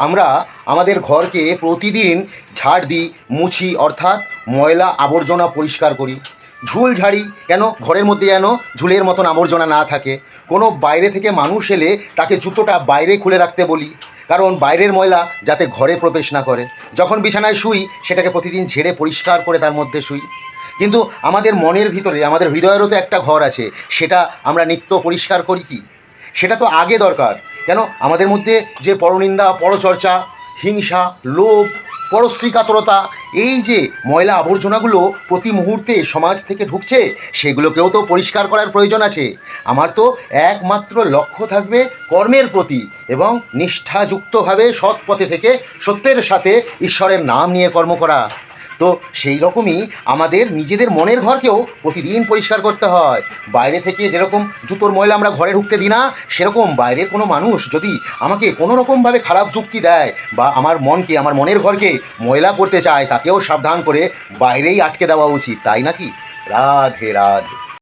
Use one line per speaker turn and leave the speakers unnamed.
আমরা আমাদের ঘরকে প্রতিদিন ঝাড় দিই, মুছি, অর্থাৎ ময়লা আবর্জনা পরিষ্কার করি। ঝুল ঝাড়ি কেন? ঘরের মধ্যে যেন ঝুলের মতন আবর্জনা না থাকে। কোনো বাইরে থেকে মানুষ এলে তাকে জুতোটা বাইরে খুলে রাখতে বলি, কারণ বাইরের ময়লা যাতে ঘরে প্রবেশ না করে। যখন বিছানায় শুই সেটাকে প্রতিদিন ঝেড়ে পরিষ্কার করে তার মধ্যে শুই। কিন্তু আমাদের মনের ভিতরে, আমাদের হৃদয়েরও তো একটা ঘর আছে, সেটা আমরা নিত্য পরিষ্কার করি কি? সেটা তো আগে দরকার। কেন? আমাদের মধ্যে যে পরনিন্দা, পরচর্চা, হিংসা, লোভ, পরশ্রী কাতরতা, এই যে ময়লা আবর্জনাগুলো প্রতি মুহূর্তে সমাজ থেকে ঢুকছে, সেগুলোকেও তো পরিষ্কার করার প্রয়োজন আছে। আমার তো একমাত্র লক্ষ্য থাকবে কর্মের প্রতি, এবং নিষ্ঠাযুক্তভাবে সৎ পথে থেকে সত্যের সাথে ঈশ্বরের নাম নিয়ে কর্ম করা। তো সেই রকমই আমাদের নিজেদের মনের ঘরকেও প্রতিদিন পরিষ্কার করতে হয়। বাইরে থেকে যেরকম জুতোর ময়লা আমরা ঘরে ঢুকতে দিই না, সেরকম বাইরের কোনো মানুষ যদি আমাকে কোনো রকমভাবে খারাপ যুক্তি দেয় বা আমার মনকে, আমার মনের ঘরকে ময়লা করতে চায়, তাকেও সাবধান করে বাইরেই আটকে দেওয়া উচিত, তাই নাকি? রাধে রাধে।